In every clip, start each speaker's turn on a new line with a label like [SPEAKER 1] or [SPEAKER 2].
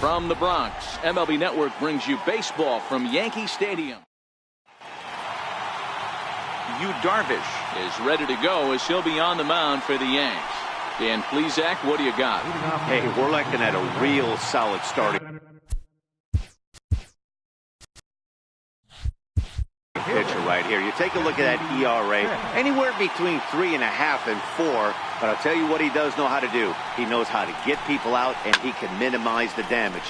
[SPEAKER 1] From the Bronx, MLB Network brings you baseball from Yankee Stadium. Yu Darvish is ready to go as he'll be on the mound for the Yanks. Dan Plesac, what do you got?
[SPEAKER 2] Hey, we're looking at a real solid starting pitcher right here. You take a look at that ERA, anywhere between 3.5 and 4. But I'll tell you what he does know how to do. He knows how to get people out, and he can minimize the damage.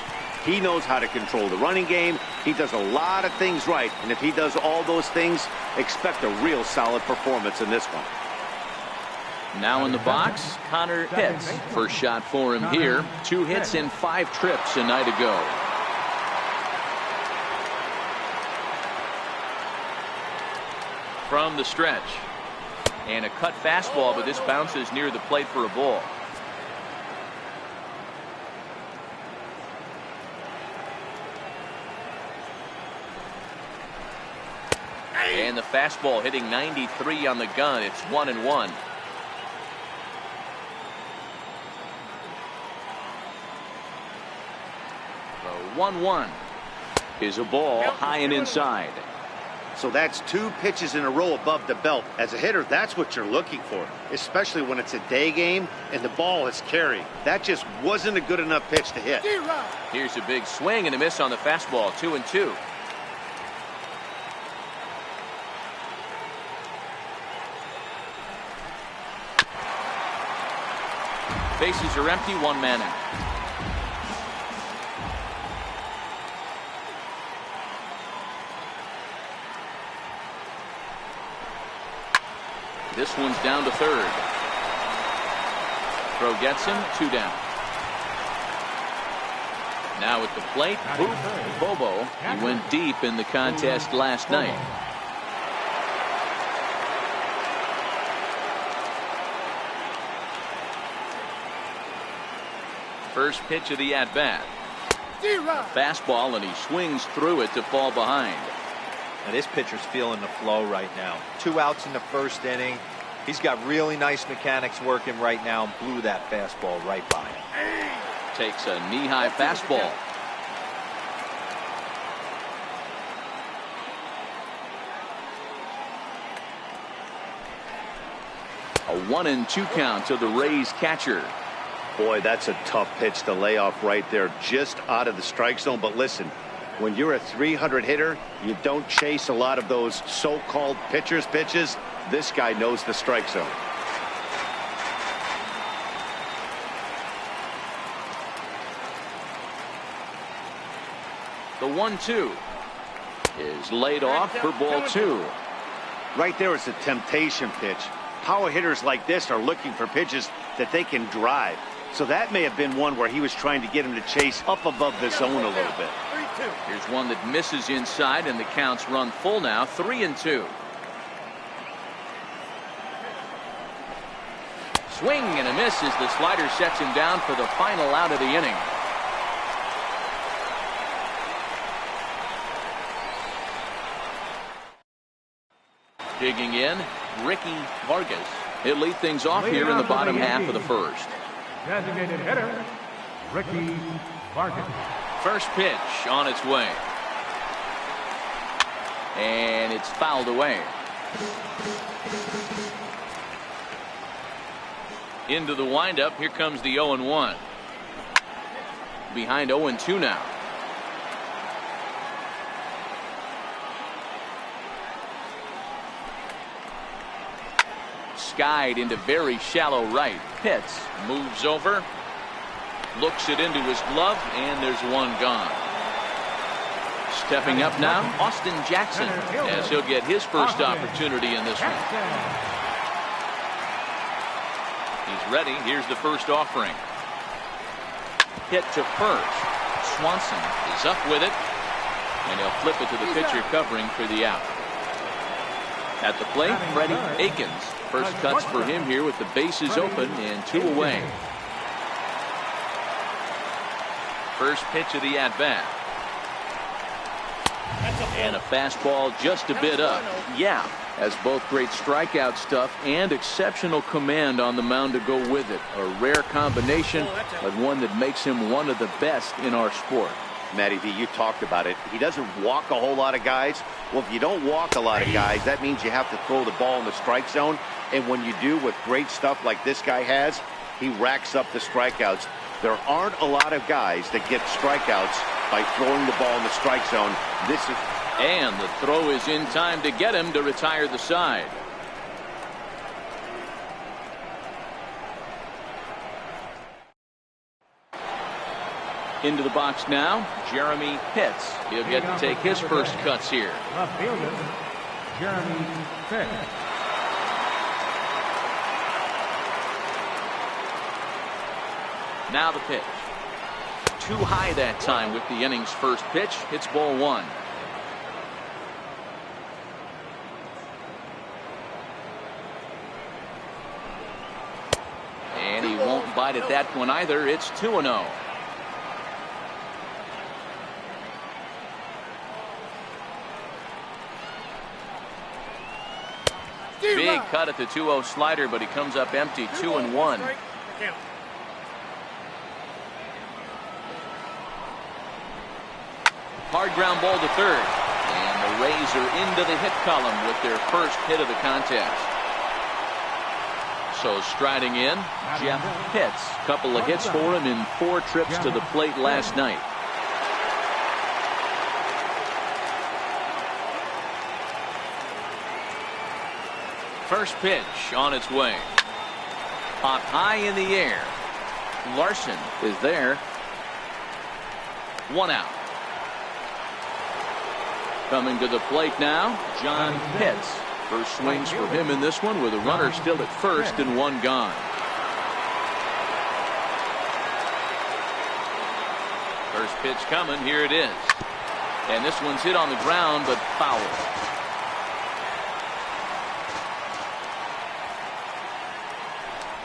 [SPEAKER 2] He knows how to control the running game. He does a lot of things right. And if he does all those things, expect a real solid performance in this one.
[SPEAKER 1] Now in the box, Connor Pitts. First shot for him here. 2 hits and 5 trips a night ago. From the stretch. And a cut fastball, but this bounces near the plate for a ball. And the fastball hitting 93 on the gun. It's 1-1. The 1-1 is a ball high and inside.
[SPEAKER 2] So that's 2 pitches in a row above the belt. As a hitter, that's what you're looking for, especially when it's a day game and the ball is carrying. That just wasn't a good enough pitch to hit.
[SPEAKER 1] Here's a big swing and a miss on the fastball. 2-2. Bases are empty, 1 man out. This one's down to third. Throw gets him, 2 down. Now at the plate, Bobo. He went deep in the contest last night. First pitch of the at-bat. Fastball, and he swings through it to fall behind.
[SPEAKER 3] Now this pitcher's feeling the flow right now. 2 outs in the first inning. He's got really nice mechanics working right now and blew that fastball right by him.
[SPEAKER 1] Takes a knee-high fastball. A 1-2 count to the Rays catcher.
[SPEAKER 2] Boy, that's a tough pitch to lay off right there, just out of the strike zone. But listen, when you're a 300 hitter, you don't chase a lot of those so-called pitcher's pitches. This guy knows the strike zone.
[SPEAKER 1] The 1-2 is laid off for ball 2.
[SPEAKER 2] Right there is a temptation pitch. Power hitters like this are looking for pitches that they can drive. So that may have been one where he was trying to get him to chase up above the zone a little bit.
[SPEAKER 1] Here's one that misses inside, and the counts run full now. 3-2. Swing and a miss as the slider sets him down for the final out of the inning. Digging in, Ricky Vargas. He'll lead things off here in the bottom half of the first.
[SPEAKER 4] Designated hitter, Ricky Vargas.
[SPEAKER 1] First pitch on its way. And it's fouled away. Into the windup. Here comes the 0-1. Behind 0-2 now. Skied into very shallow right. Pitts moves over, looks it into his glove, and there's one gone. Stepping up now, Austin Jackson, as he'll get his first opportunity in this one. He's ready. Here's the first offering. Hit to first. Swanson is up with it, and he'll flip it to the pitcher covering for the out. At the plate, Freddie Akins. First cuts for him here with the bases open and 2 away. First pitch of the at-bat. And a fastball just a bit up.
[SPEAKER 5] Yeah, has both great strikeout stuff and exceptional command on the mound to go with it. A rare combination, but one that makes him one of the best in our sport.
[SPEAKER 2] Matty V, you talked about it. He doesn't walk a whole lot of guys. Well, if you don't walk a lot of guys, that means you have to throw the ball in the strike zone. And when you do with great stuff like this guy has, he racks up the strikeouts. There aren't a lot of guys that get strikeouts by throwing the ball in the strike zone.
[SPEAKER 1] And the throw is in time to get him to retire the side. Into the box now, Jeremy Pitts. He'll get to take his first cuts here.
[SPEAKER 4] Left fielder, Jeremy Pitts.
[SPEAKER 1] Now the pitch. Too high that time with the inning's first pitch. It's ball one. And he won't bite at that one either. It's 2-0. Big cut at the 2-0 slider, but he comes up empty. 2-1. Hard ground ball to third. And the Rays are into the hit column with their first hit of the contest. So striding in, Jeff Pitts. Couple of hits for him in 4 trips to the plate last night. First pitch on its way. Popped high in the air. Larson is there. 1 out. Coming to the plate now, John Pitts. First swings for him in this one with a runner still at first and 1 gone. First pitch coming. Here it is. And this one's hit on the ground but foul.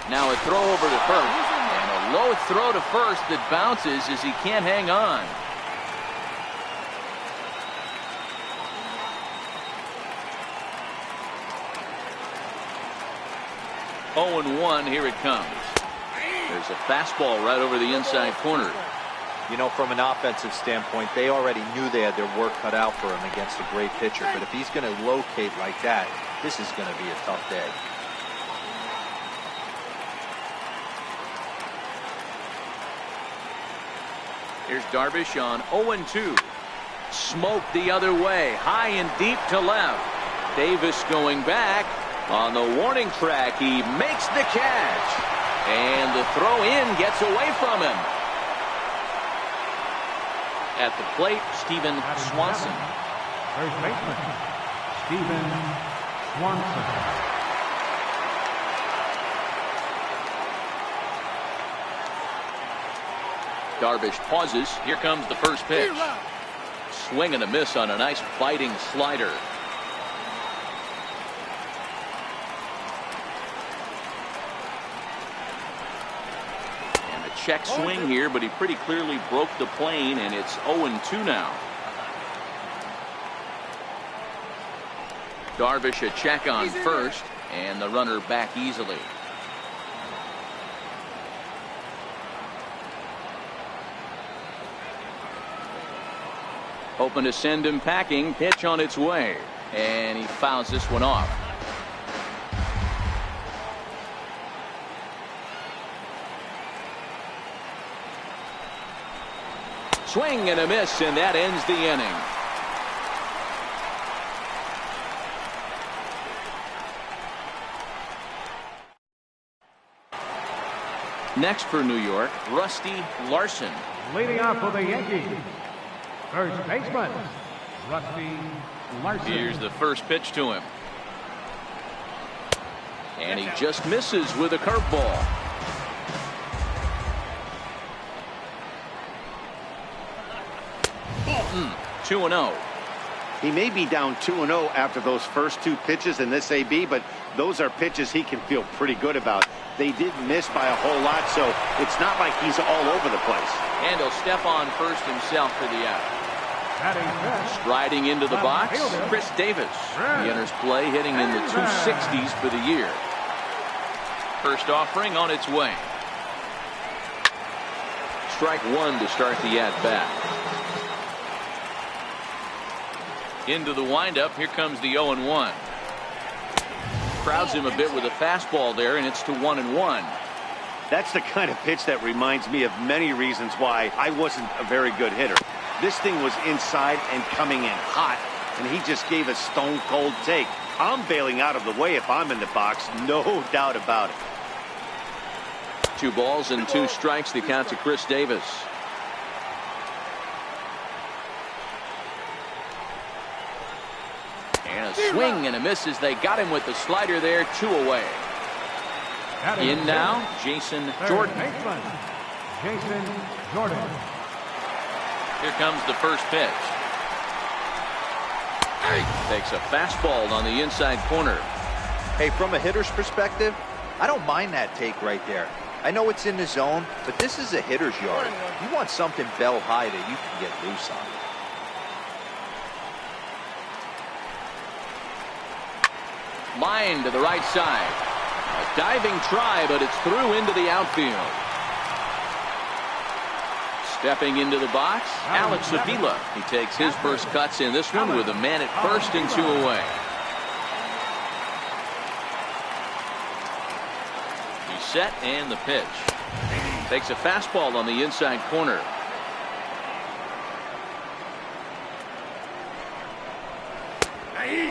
[SPEAKER 1] Now a throw over to first, and a low throw to first that bounces as he can't hang on. Oh, and 1, here it comes. There's a fastball right over the inside corner.
[SPEAKER 3] You know, from an offensive standpoint, they already knew they had their work cut out for him against a great pitcher. But if he's going to locate like that, this is going to be a tough day.
[SPEAKER 1] Here's Darvish on 0-2. Smoked the other way, high and deep to left. Davis going back on the warning track. He makes the catch, and the throw in gets away from him. At the plate, Steven Swanson.
[SPEAKER 4] First baseman, Steven Swanson.
[SPEAKER 1] Darvish pauses. Here comes the first pitch. Swing and a miss on a nice biting slider. And a check swing here, but he pretty clearly broke the plane, and it's 0-2 now. Darvish a check on first, and the runner back easily. Hoping to send him packing. Pitch on its way, and he fouls this one off. Swing and a miss, and that ends the inning. Next for New York, Rusty Larson.
[SPEAKER 4] Leading off for the Yankees, first baseman, Rusty Larson.
[SPEAKER 1] Here's the first pitch to him. And he just misses with a curveball. Mm, 2-0.
[SPEAKER 2] He may be down 2-0 after those first 2 pitches in this AB, but those are pitches he can feel pretty good about. They did miss by a whole lot, so it's not like he's all over the place.
[SPEAKER 1] And he'll step on first himself for the out.
[SPEAKER 5] Striding into the box, Chris Davis. He enters play hitting in the 260s for the year.
[SPEAKER 1] First offering on its way.
[SPEAKER 5] Strike one to start the at-bat.
[SPEAKER 1] Into the windup. Here comes the 0-1. Crowds him a bit with a fastball there, and it's to 1-1.
[SPEAKER 2] That's the kind of pitch that reminds me of many reasons why I wasn't a very good hitter. This thing was inside and coming in hot, and he just gave a stone-cold take. I'm bailing out of the way if I'm in the box, no doubt about it.
[SPEAKER 5] 2 balls and 2 strikes, the count to Chris Davis.
[SPEAKER 1] And a swing and a miss as they got him with the slider there. 2 away. In now, Jason Jordan.
[SPEAKER 4] Jason Jordan.
[SPEAKER 1] Here comes the first pitch.
[SPEAKER 5] Takes a fastball on the inside corner.
[SPEAKER 3] Hey, from a hitter's perspective, I don't mind that take right there. I know it's in the zone, but this is a hitter's yard. You want something bell high that you can get loose on.
[SPEAKER 1] Line to the right side. A diving try, but it's through into the outfield. Stepping into the box, Alex Avila. He takes his first cuts in this one with a man at first and 2 away. He's set and the pitch. Takes a fastball on the inside corner.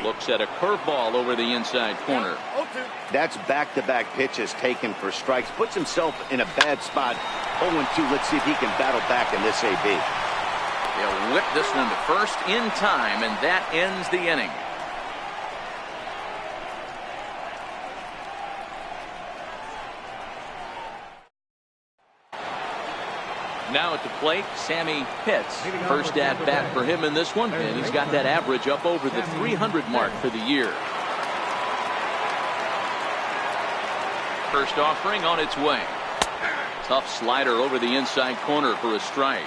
[SPEAKER 1] Looks at a curveball over the inside corner.
[SPEAKER 2] That's back-to-back pitches taken for strikes. Puts himself in a bad spot. 0-2. Let's see if he can battle back in this AB.
[SPEAKER 1] He'll whip this one to first in time, and that ends the inning. Now at the plate, Sammy Pitts. First at bat for him in this one, and he's got that average up over the 300 mark for the year. First offering on its way. Tough slider over the inside corner for a strike.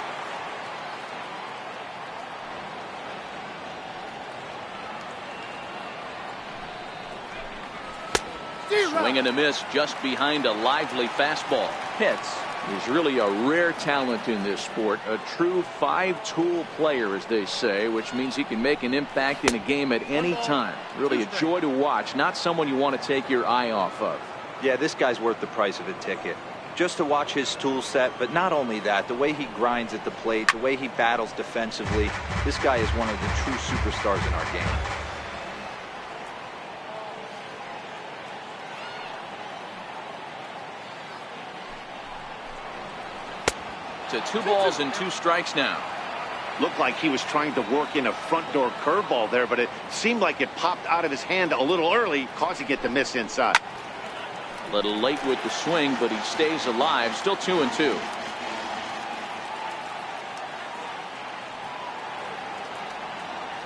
[SPEAKER 1] Swing and a miss just behind a lively fastball. Pitts
[SPEAKER 5] is really a rare talent in this sport. A true 5-tool player, as they say, which means he can make an impact in a game at any time. Really a joy to watch. Not someone you want to take your eye off of.
[SPEAKER 3] Yeah, this guy's worth the price of a ticket. Just to watch his tool set, but not only that, the way he grinds at the plate, the way he battles defensively, this guy is one of the true superstars in our game.
[SPEAKER 1] To 2 balls and 2 strikes now.
[SPEAKER 2] Looked like he was trying to work in a front door curveball there, but it seemed like it popped out of his hand a little early, causing it to miss inside.
[SPEAKER 1] A little late with the swing, but he stays alive. Still 2-2.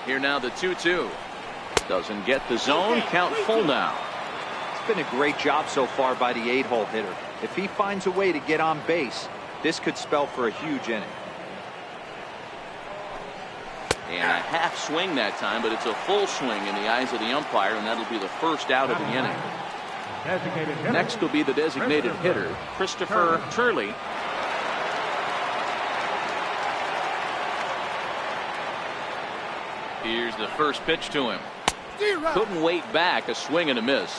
[SPEAKER 1] Here now the 2-2. Doesn't get the zone. Count full now.
[SPEAKER 3] It's been a great job so far by the 8-hole hitter. If he finds a way to get on base, this could spell for a huge inning.
[SPEAKER 1] And a half swing that time, but it's a full swing in the eyes of the umpire, and that'll be the first out of the inning.
[SPEAKER 5] Next will be the designated hitter,
[SPEAKER 1] Christopher Turley. Here's the first pitch to him. Couldn't wait back. A swing and a miss.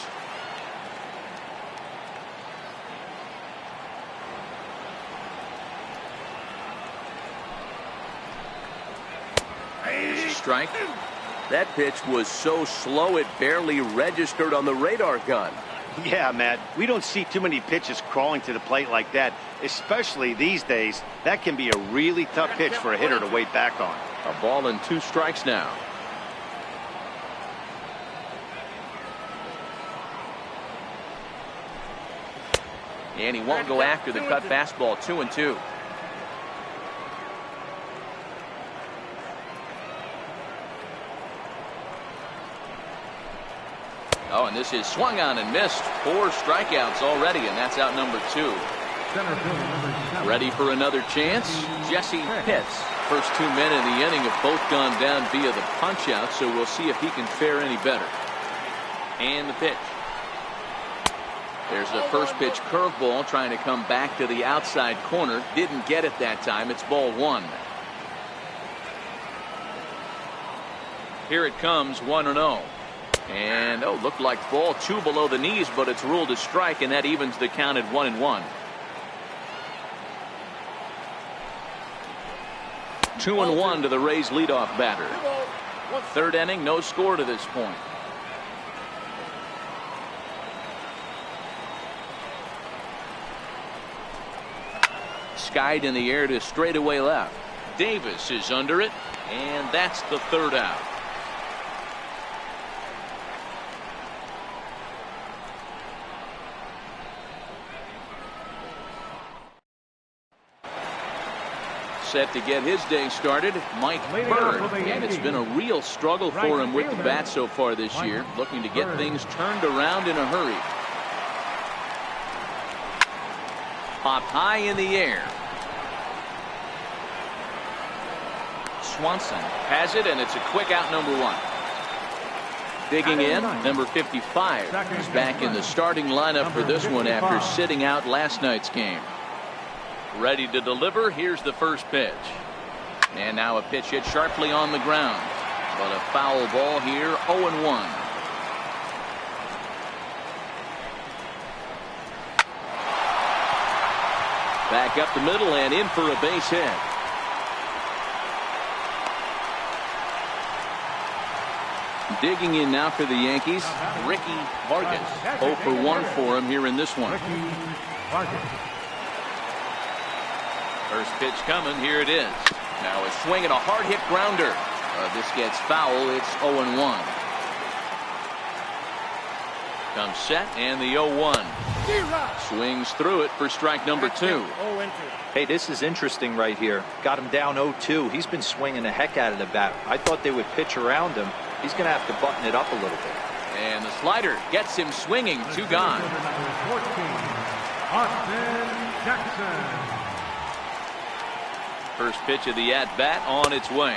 [SPEAKER 1] Strike.
[SPEAKER 5] That pitch was so slow it barely registered on the radar gun.
[SPEAKER 2] Yeah, Matt, we don't see too many pitches crawling to the plate like that, especially these days. That can be a really tough pitch for a hitter to wait back on.
[SPEAKER 5] A ball and 2 strikes now.
[SPEAKER 1] And he won't go after the cut fastball. 2-2. Oh, and this is swung on and missed. 4 strikeouts already, and that's out number 2.
[SPEAKER 4] Center fielder number 7.
[SPEAKER 1] Ready for another chance. Jesse Pitts. First 2 men in the inning have both gone down via the punch out, so we'll see if he can fare any better. And the pitch. There's the first pitch curveball trying to come back to the outside corner. Didn't get it that time. It's ball 1. Here it comes, 1-0. And looked like ball 2 below the knees, but it's ruled a strike, and that evens the count at 1-1. 2-1 to the Rays leadoff batter. Third inning, no score to this point. Skied in the air to straightaway left. Davis is under it, and that's the third out. Set to get his day started, Mike Bird, and it's been a real struggle for him with the bat so far this year, looking to get things turned around in a hurry. Popped high in the air. Swanson has it, and it's a quick out, number 1. Digging in, number 55 is back in the starting lineup for this one after sitting out last night's game. Ready to deliver. Here's the first pitch. And now a pitch hit sharply on the ground. But a foul ball here, 0-1. Back up the middle and in for a base hit. Digging in now for the Yankees, Ricky Vargas. 0 for 1 for him here in this one. First pitch coming. Here it is. Now a swing and a hard hit grounder. This gets foul. It's 0-1. Comes set and the 0-1. Swings through it for strike number 2.
[SPEAKER 3] Hey, this is interesting right here. Got him down 0-2. He's been swinging the heck out of the bat. I thought they would pitch around him. He's going to have to button it up a little bit.
[SPEAKER 1] And the slider gets him swinging. 2 gone. First pitch of the at-bat on its way.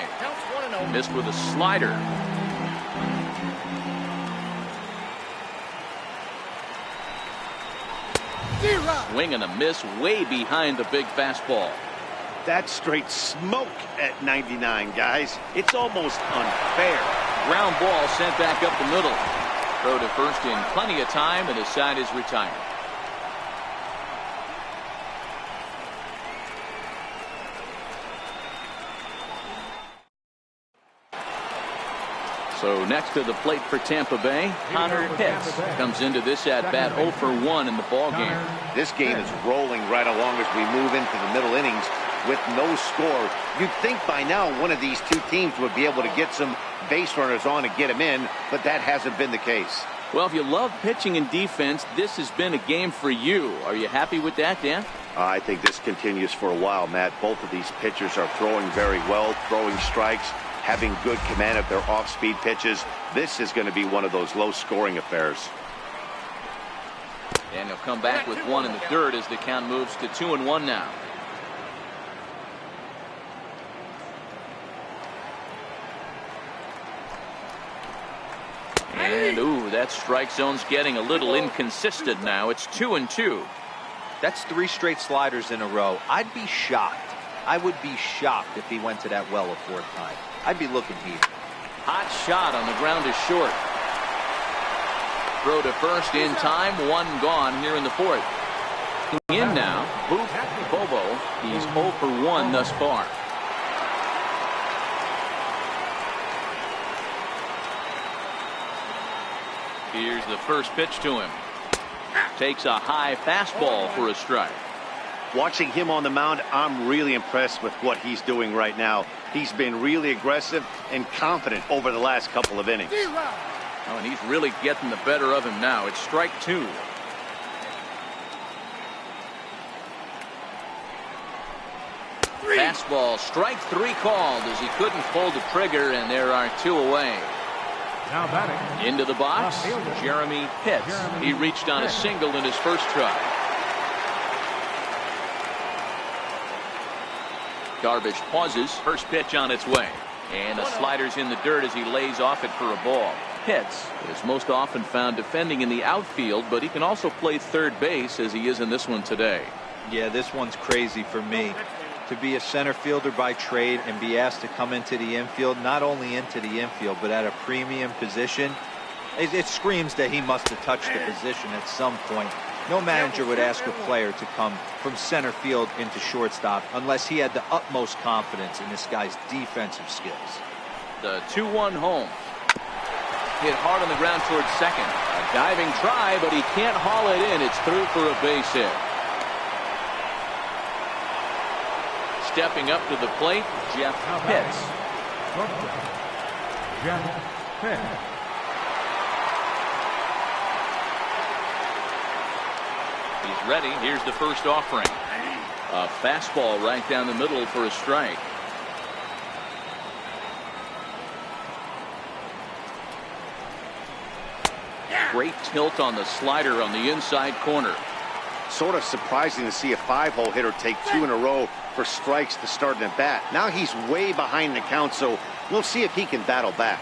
[SPEAKER 1] Missed with a slider. Swing and a miss way behind the big fastball.
[SPEAKER 2] That's straight smoke at 99, guys. It's almost unfair.
[SPEAKER 1] Ground ball sent back up the middle. Throw to first in plenty of time, and his side is retired. So next to the plate for Tampa Bay, Connor Pitts comes into this at-bat 0 for 1 in the ballgame.
[SPEAKER 2] This game is rolling right along as we move into the middle innings with no score. You'd think by now one of these two teams would be able to get some base runners on and get them in, but that hasn't been the case.
[SPEAKER 1] Well, if you love pitching and defense, this has been a game for you. Are you happy with that, Dan?
[SPEAKER 2] I think this continues for a while, Matt. Both of these pitchers are throwing very well, throwing strikes, having good command of their off-speed pitches. This is going to be one of those low-scoring affairs.
[SPEAKER 1] And he'll come back with 1 in the third as the count moves to 2-1 now. And ooh, that strike zone's getting a little inconsistent now. It's 2-2.
[SPEAKER 3] That's 3 straight sliders in a row. I'd be shocked. I would be shocked if he went to that well a 4th time. I'd be looking heat.
[SPEAKER 1] Hot shot on the ground is short. Throw to first in time. 1 gone here in the 4th. In now, Booth Bobo. He's 0 for 1 thus far. Here's the first pitch to him. Takes a high fastball for a strike.
[SPEAKER 2] Watching him on the mound, I'm really impressed with what he's doing right now. He's been really aggressive and confident over the last couple of innings.
[SPEAKER 1] Oh, and he's really getting the better of him now. It's strike 2. Fastball, strike 3 called as he couldn't pull the trigger, and there are 2 away.
[SPEAKER 4] Now batting.
[SPEAKER 1] Into the box, Jeremy Pitts. He reached on a single in his first try. Darvish pauses. First pitch on its way. And the slider's in the dirt as he lays off it for a ball. Pitts is most often found defending in the outfield, but he can also play third base as he is in this one today.
[SPEAKER 3] Yeah, this one's crazy for me. To be a center fielder by trade and be asked to come into the infield, not only into the infield, but at a premium position, it screams that he must have touched the position at some point. No manager would ask a player to come from center field into shortstop unless he had the utmost confidence in this guy's defensive skills.
[SPEAKER 1] The 2-1 home. Hit hard on the ground towards second. A diving try, but he can't haul it in. It's through for a base hit. Stepping up to the plate, Jeff Pitts.
[SPEAKER 4] Jeff Pitts.
[SPEAKER 1] He's ready. Here's the first offering. A fastball right down the middle for a strike. Great tilt on the slider on the inside corner.
[SPEAKER 2] Sort of surprising to see a 5-hole hitter take 2 in a row for strikes to start an at bat. Now he's way behind the count, so we'll see if he can battle back.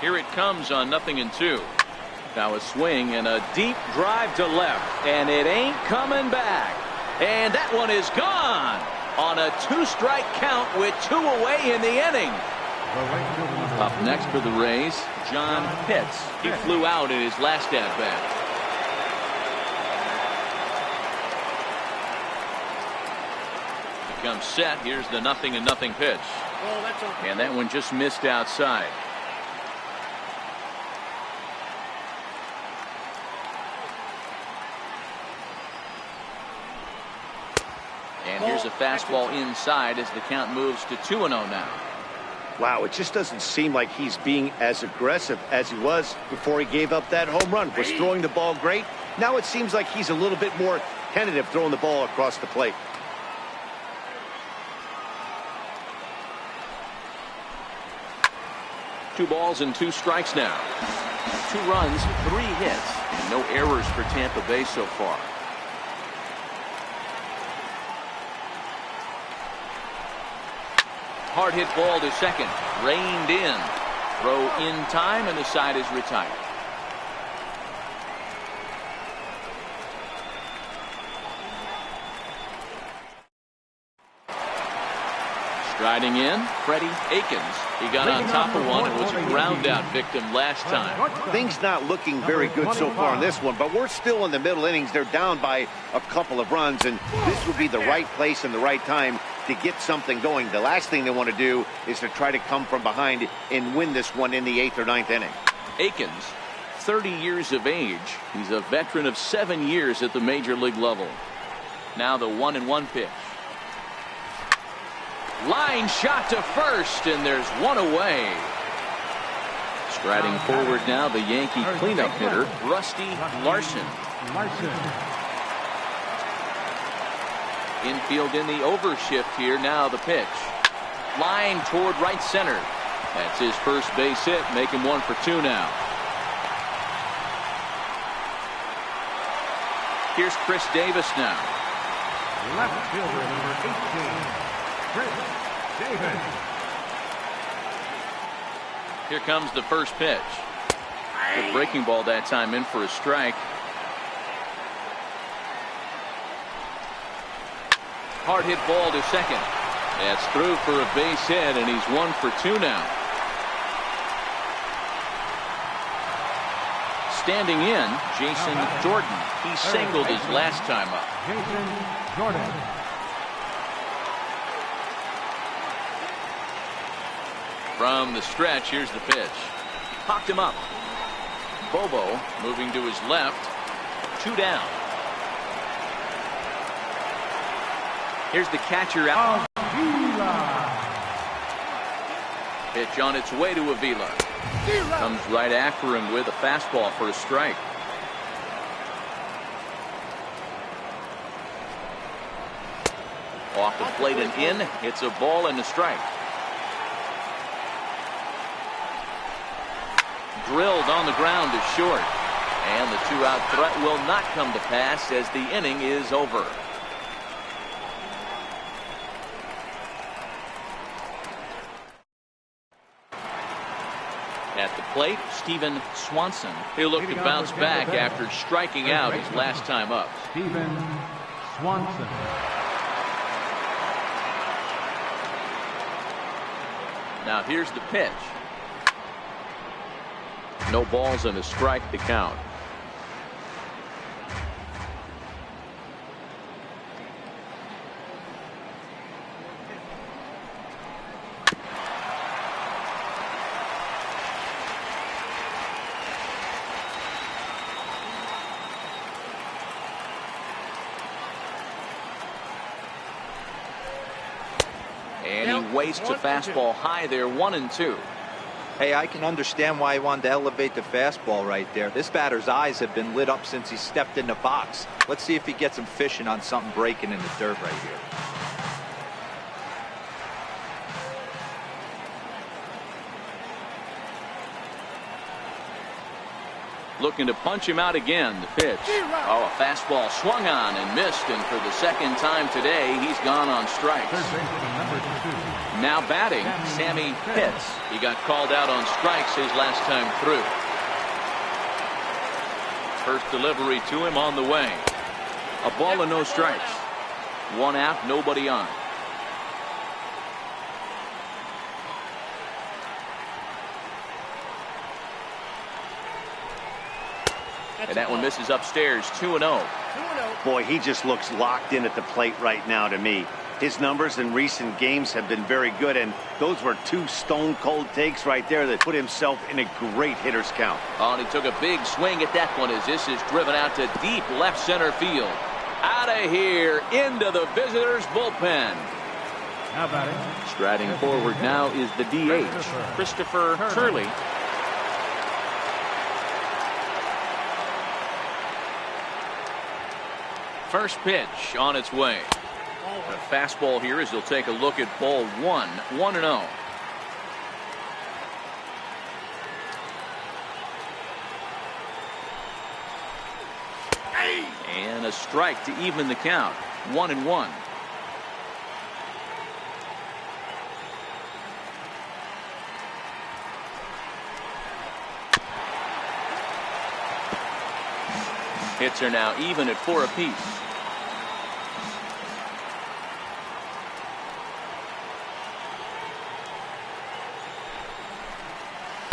[SPEAKER 1] Here it comes on 0-2. Now a swing and a deep drive to left, and it ain't coming back. And that one is gone on a 2-strike count with 2 away in the inning. Up next for the Rays, John Pitts. He flew out in his last at bat. Becomes set. Here's the 0-0 pitch. And that one just missed outside. And here's a fastball inside as the count moves to 2-0 now.
[SPEAKER 2] Wow, it just doesn't seem like he's being as aggressive as he was before he gave up that home run. Was throwing the ball great. Now it seems like he's a little bit more tentative throwing the ball across the plate.
[SPEAKER 1] Two balls and 2 strikes now. 2 runs, 3 hits, and no errors for Tampa Bay so far. Hard hit ball to second. Reined in. Throw in time, and the side is retired. Striding in, Freddie Akins. He got on top of one and was a ground out victim last time.
[SPEAKER 2] Things not looking very good so far in this one, but we're still in the middle innings. They're down by a couple of runs, and this would be the right place and the right time to get something going. The last thing they want to do is to try to come from behind and win this one in the 8th or 9th inning.
[SPEAKER 1] Akins, 30 years of age. He's a veteran of 7 years at the major league level. Now the 1-1 pitch. Line shot to first, and there's 1 away. Striding forward now, the Yankee cleanup hitter, Rusty Larson. Infield in the overshift here. Now the pitch. Line toward right center. That's his first base hit, making 1 for 2 now. Here's Chris Davis now.
[SPEAKER 4] Left fielder number 18, Chris Davis.
[SPEAKER 1] Here comes the first pitch. Good breaking ball that time, in for a strike. Hard hit ball to second. That's through for a base hit, and he's 1 for 2 now. Standing in, Jason Jordan. He singled his last time up.
[SPEAKER 4] Jason Jordan.
[SPEAKER 1] From the stretch, here's the pitch. Popped him up. Bobo moving to his left. 2 down. Here's the catcher out. Pitch on its way to Avila. Comes right after him with a fastball for a strike. Off the plate and in. It's a ball and a strike. Drilled on the ground to short. And the 2-out threat will not come to pass as the inning is over. plate, Steven Swanson. He'll look to bounce back after striking out his last time up.
[SPEAKER 4] Steven Swanson.
[SPEAKER 1] Now here's the pitch. No balls and a strike to count. And he wastes a fastball high there, 1-2.
[SPEAKER 3] Hey, I can understand why he wanted to elevate the fastball right there. This batter's eyes have been lit up since he stepped in the box. Let's see if he gets him fishing on something breaking in the dirt right here.
[SPEAKER 1] Looking to punch him out again. The pitch. Oh, a fastball swung on and missed, and for the second time today, he's gone on strikes. Now batting, Sammy Pitts. He got called out on strikes his last time through. First delivery to him on the way. A ball and no strikes. One out, nobody on. And that one misses upstairs, 2-0.
[SPEAKER 2] Boy, he just looks locked in at the plate right now to me. His numbers in recent games have been very good, and those were two stone-cold takes right there that put himself in a great hitter's count.
[SPEAKER 1] Oh, and he took a big swing at that one as this is driven out to deep left center field. Out of here, into the visitors' bullpen.
[SPEAKER 4] Now batting.
[SPEAKER 1] Striding forward now is the DH, Christopher Turley. First pitch on its way. A fastball here as he'll take a look at ball one. 1-0. And a strike to even the count. 1-1. Hits are now even at 4 apiece.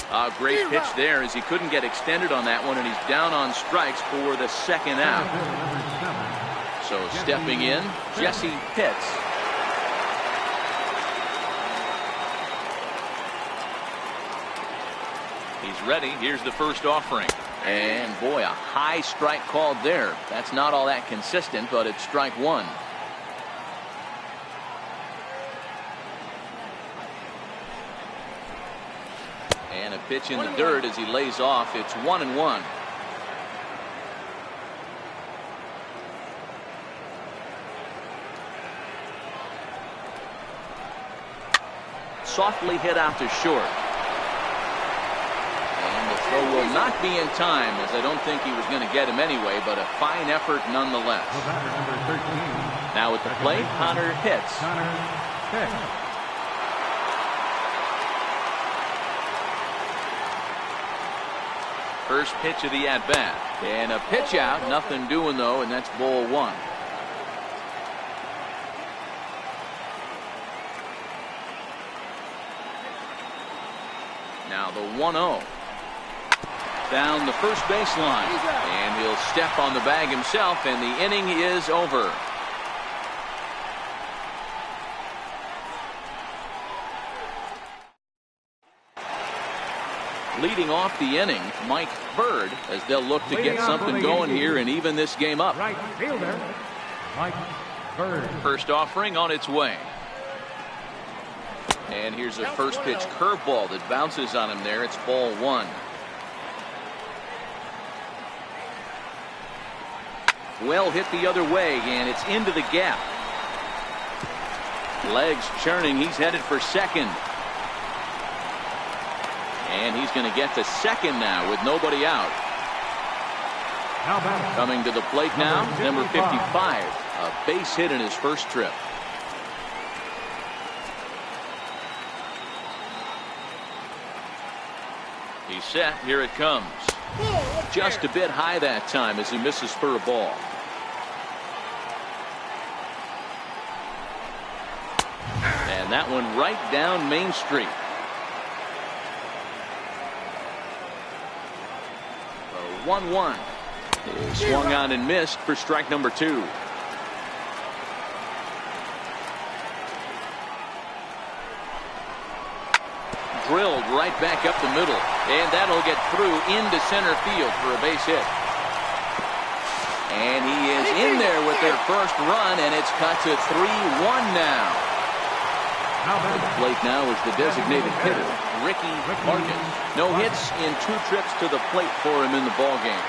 [SPEAKER 1] A great pitch there as he couldn't get extended on that one, and he's down on strikes for the second out. So stepping in, Jesse Pitts. He's ready. Here's the first offering. And boy, a high strike called there. That's not all that consistent, but it's strike one. And a pitch in the dirt as he lays off. It's 1-1. Softly hit out to short. Throw will not be in time, as I don't think he was going to get him anyway, but a fine effort nonetheless. Now at the plate, Connor Pitts. First pitch of the at-bat. And a pitch out, nothing doing though, and that's ball one. Now the 1-0. Down the first baseline, and he'll step on the bag himself, and the inning is over. Leading off the inning, Mike Bird, as they'll look to get something going here and even this game up.
[SPEAKER 4] Right fielder, Mike Bird.
[SPEAKER 1] First offering on its way. And here's a first pitch curveball that bounces on him there. It's ball one. Well hit the other way, and it's into the gap. Legs churning. He's headed for second. And he's going to get to second now with nobody out. Coming to the plate now, number 55. A base hit in his first trip. He's set. Here it comes. Just a bit high that time as he misses for a ball. And that one right down Main Street. 1-1. Swung on and missed for strike number 2. Drilled right back up the middle, and that'll get through into center field for a base hit. And he is in there with their first run, and it's cut to 3-1 now. At the plate now is the designated hitter, Ricky Martin. No hits in 2 trips to the plate for him in the ballgame.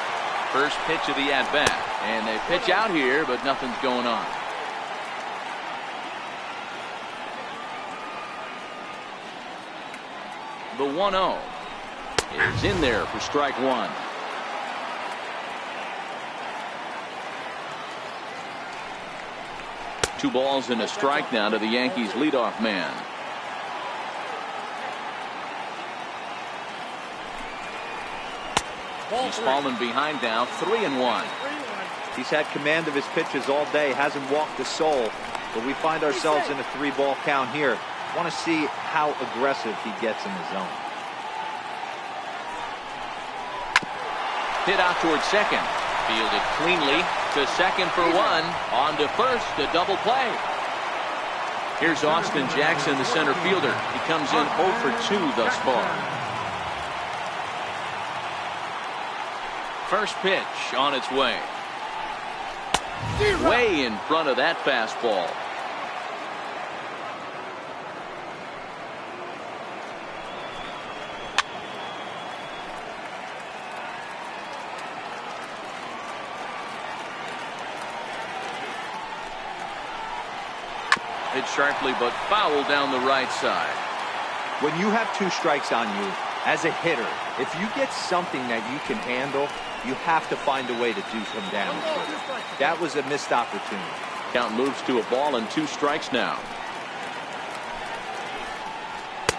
[SPEAKER 1] First pitch of the at-bat, and they pitch out here, but nothing's going on. The 1-0 is in there for strike 1. Two balls and a strike now to the Yankees leadoff man. He's fallen behind now, 3-1.
[SPEAKER 3] He's had command of his pitches all day, hasn't walked a soul, but we find ourselves in a 3-ball count here. Want to see how aggressive he gets in the zone.
[SPEAKER 1] Hit out towards second. Fielded cleanly to second for 1. On to first, a double play. Here's Austin Jackson, the center fielder. He comes in 0 for 2 thus far. First pitch on its way. Way in front of that fastball. Hit sharply but foul down the right side.
[SPEAKER 3] When you have 2 strikes on you as a hitter, if you get something that you can handle, you have to find a way to do some damage with it. That was a missed opportunity.
[SPEAKER 1] Count moves to a ball and 2 strikes now.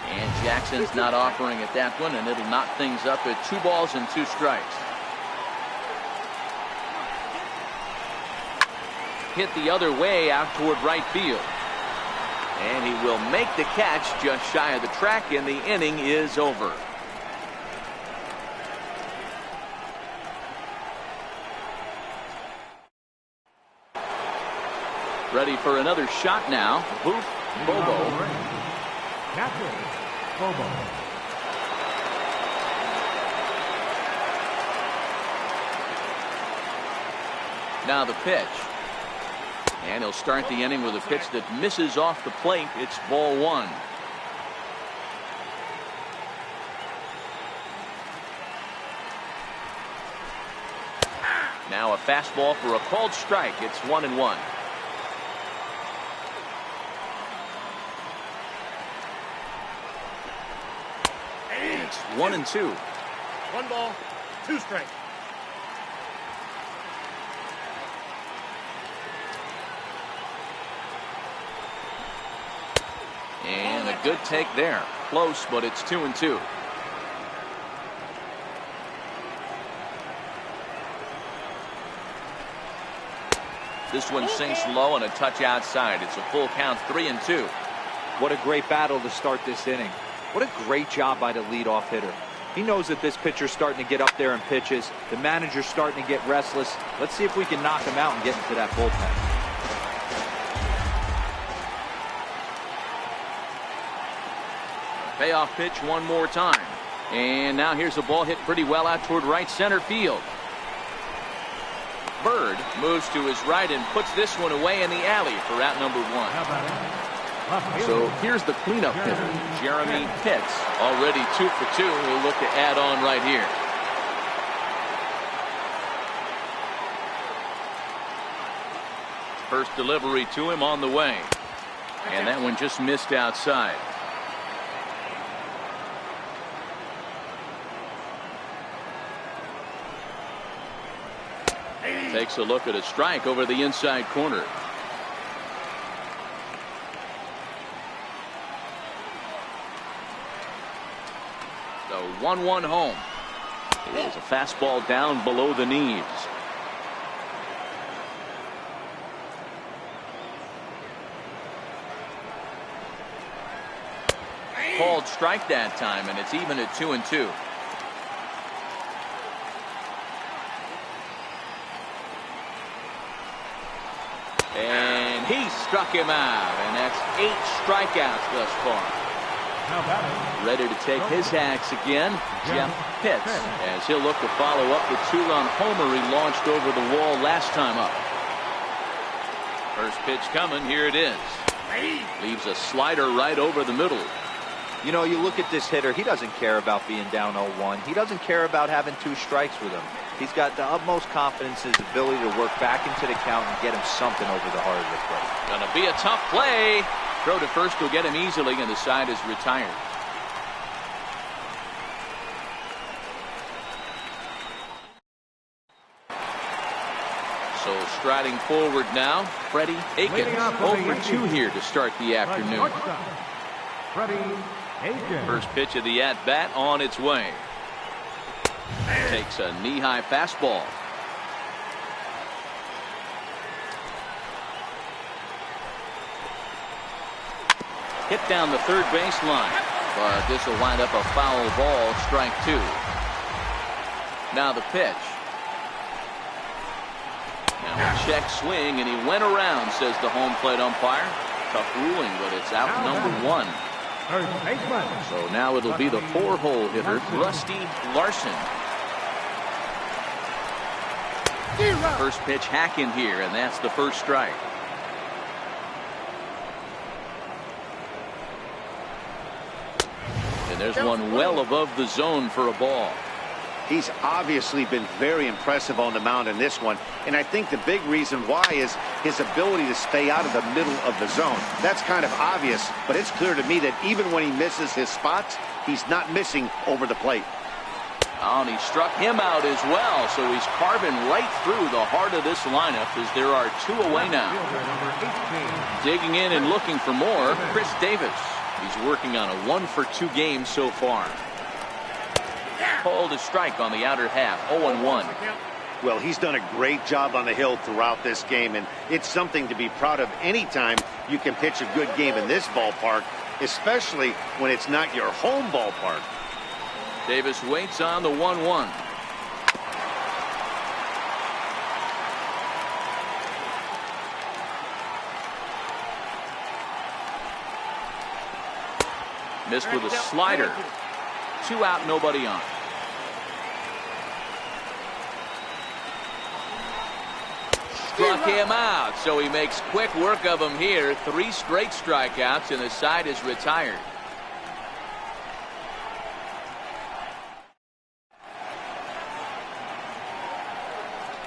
[SPEAKER 1] And Jackson's not offering at that one, and it'll knock things up at 2 balls and 2 strikes. Hit the other way out toward right field. And he will make the catch just shy of the track, and the inning is over. Ready for another shot now. Booth Bobo.
[SPEAKER 4] Captain Bobo.
[SPEAKER 1] Now the pitch. And he'll start the inning with a pitch that misses off the plate. It's ball 1. Now a fastball for a called strike. It's 1-1. And it's 1-2.
[SPEAKER 6] 1 ball, 2 strikes.
[SPEAKER 1] And a good take there. Close, but it's 2-2. This one sinks low and a touch outside. It's a full count, 3-2.
[SPEAKER 3] What a great battle to start this inning. What a great job by the leadoff hitter. He knows that this pitcher's starting to get up there in pitches. The manager's starting to get restless. Let's see if we can knock him out and get into that bullpen.
[SPEAKER 1] Payoff pitch one more time. And now here's a ball hit pretty well out toward right center field. Bird moves to his right and puts this one away in the alley for out number 1. So here's the cleanup hitter, Jeremy Pitts, already 2 for 2. He'll look to add on right here. First delivery to him on the way. And that one just missed outside. Takes a look at a strike over the inside corner. The 1-1 home.
[SPEAKER 5] It is a fastball down below the knees. Called strike that time, and it's even at 2-2. And he struck him out, and that's 8 strikeouts thus far. Ready to take his hacks again, Jeff Pitts, as he'll look to follow up the 2-run homer he launched over the wall last time up. First pitch coming, here it is. Leaves a slider right over the middle.
[SPEAKER 3] You know, you look at this hitter, he doesn't care about being down 0-1. He doesn't care about having 2 strikes with him. He's got the utmost confidence in his ability to work back into the count and get him something over the heart of the plate.
[SPEAKER 5] Gonna be a tough play. Throw to first will get him easily, and the side is retired. So striding forward now, Freddie Aikens. 0 for 2 here to start the afternoon. First pitch of the at-bat on its way. Takes a knee-high fastball. Hit down the third baseline, but this will wind up a foul ball, strike 2. Now the pitch. Now a check swing, and he went around, says the home plate umpire. Tough ruling, but it's out number 1. So now it'll be the 4-hole hitter, Rusty Larson. First pitch hack in here, and that's the first strike. And there's one well above the zone for a ball.
[SPEAKER 2] He's obviously been very impressive on the mound in this one, and I think the big reason why is his ability to stay out of the middle of the zone. That's kind of obvious, but it's clear to me that even when he misses his spots, he's not missing over the plate.
[SPEAKER 5] Oh, and he struck him out as well, so he's carving right through the heart of this lineup as there are 2 away now. Digging in and looking for more, Chris Davis. He's working on a 1 for 2 game so far. Called a strike on the outer half, 0-1.
[SPEAKER 2] Well, he's done a great job on the hill throughout this game, and it's something to be proud of anytime you can pitch a good game in this ballpark, especially when it's not your home ballpark.
[SPEAKER 5] Davis waits on the 1-1. Missed with a slider. 2 out, nobody on. Struck him out, so he makes quick work of him here. 3 straight strikeouts, and the side is retired.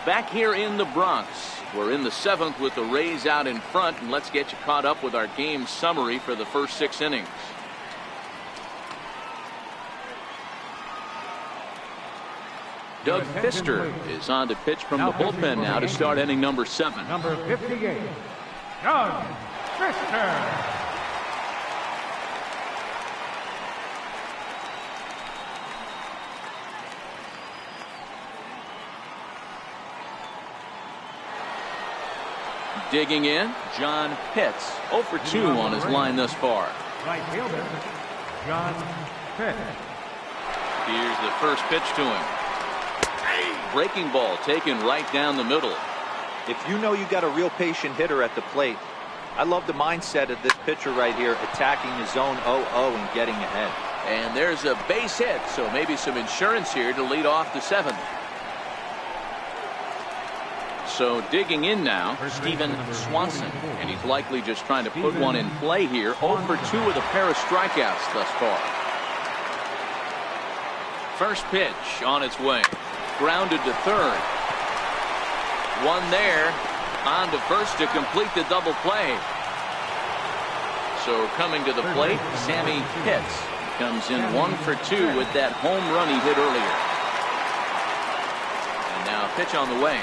[SPEAKER 5] Back here in the Bronx, we're in the 7th with the Rays out in front, and let's get you caught up with our game summary for the first 6 innings. Doug Fister is on to pitch from the bullpen now to start inning number 7.
[SPEAKER 4] Number 58, Doug Fister.
[SPEAKER 5] Digging in, John Pitts. 0 for 2 on his line thus far.
[SPEAKER 4] Right fielder, John Pitts.
[SPEAKER 5] Here's the first pitch to him. Breaking ball taken right down the middle.
[SPEAKER 3] If you know you got a real patient hitter at the plate, I love the mindset of this pitcher right here, attacking the zone 0-0 and getting ahead.
[SPEAKER 5] And there's a base hit, so maybe some insurance here to lead off the 7th. So digging in now, Steven Swanson, and he's likely just trying to put one in play here. 0 for 2 with a pair of strikeouts thus far. First pitch on its way. Grounded to third. One there. On to first to complete the double play. So coming to the plate, Sammy Pitts comes in 1 for 2 with that home run he hit earlier. And now pitch on the way.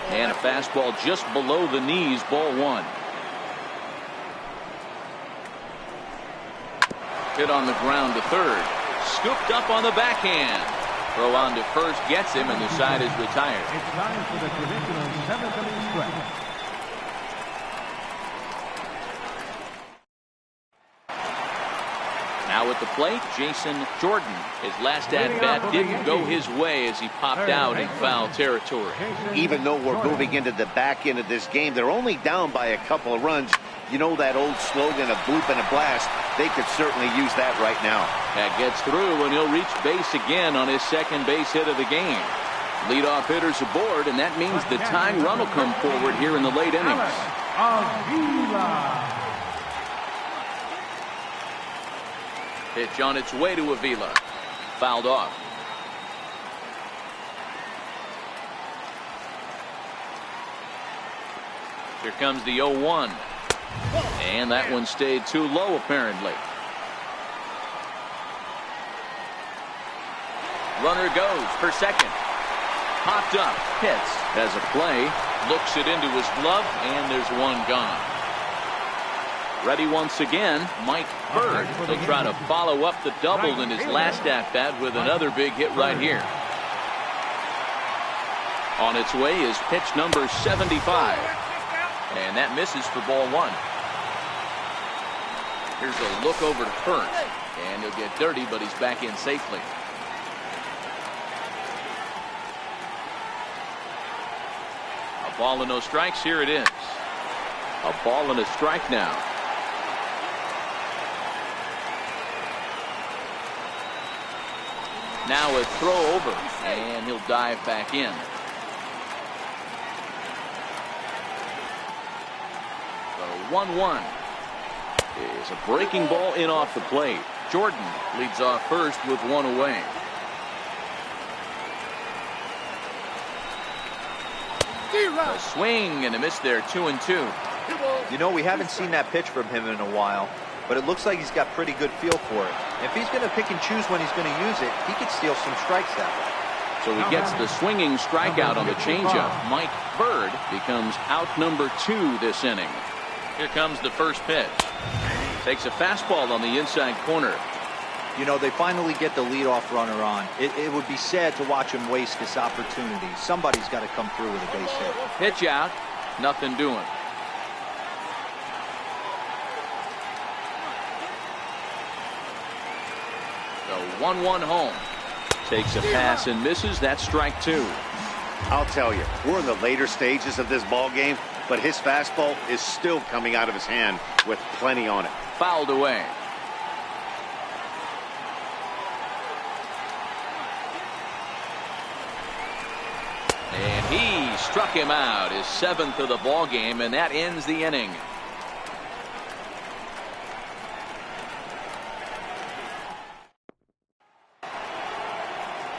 [SPEAKER 5] And a fastball just below the knees, ball 1. Hit on the ground to third. Scooped up on the backhand.
[SPEAKER 1] Throw on to first gets him, and the side is retired.
[SPEAKER 4] It's time for the traditional 7th-inning stretch.
[SPEAKER 1] Now at the plate, Jason Jordan. His last at-bat didn't go his way as he popped out in foul territory.
[SPEAKER 2] Even though we're moving into the back end of this game, they're only down by a couple of runs. You know that old slogan, a bloop and a blast? They could certainly use that right now.
[SPEAKER 1] That gets through, and he'll reach base again on his second base hit of the game. Leadoff hitters aboard, and that means the tying run will come forward here in the late innings. Pitch on its way to Avila. Fouled off. Here comes the 0-1. And that one stayed too low, apparently. Runner goes for second. Popped up. Hits. Has a play. Looks it into his glove, and there's one gone. Ready once again, Mike Bird will try to follow up the double in his last at-bat with another big hit right here. On its way is pitch number 75. And that misses for ball one. Here's a look over to first. And he'll get dirty, but he's back in safely. A ball and no strikes. Here it is. A ball and a strike now. Now a throw over, and he'll dive back in. The 1-1 is a breaking ball in off the plate. Jordan leads off first with one away. A swing and a miss there, 2-2.
[SPEAKER 3] You know, we haven't seen that pitch from him in a while, but it looks like he's got pretty good feel for it. If he's going to pick and choose when he's going to use it, he could steal some strikes that way.
[SPEAKER 1] So he gets the swinging strikeout on the changeup. Mike Bird becomes out number 2 this inning. Here comes the first pitch. Takes a fastball on the inside corner.
[SPEAKER 3] You know, they finally get the leadoff runner on. It would be sad to watch him waste this opportunity. Somebody's got to come through with a base hit.
[SPEAKER 1] Pitch out. Nothing doing. The 1-1 home. Takes a pass and misses. That's strike 2.
[SPEAKER 2] I'll tell you, we're in the later stages of this ball game, but his fastball is still coming out of his hand with plenty on it.
[SPEAKER 1] Fouled away. And he struck him out, his 7th of the ball game, and that ends the inning.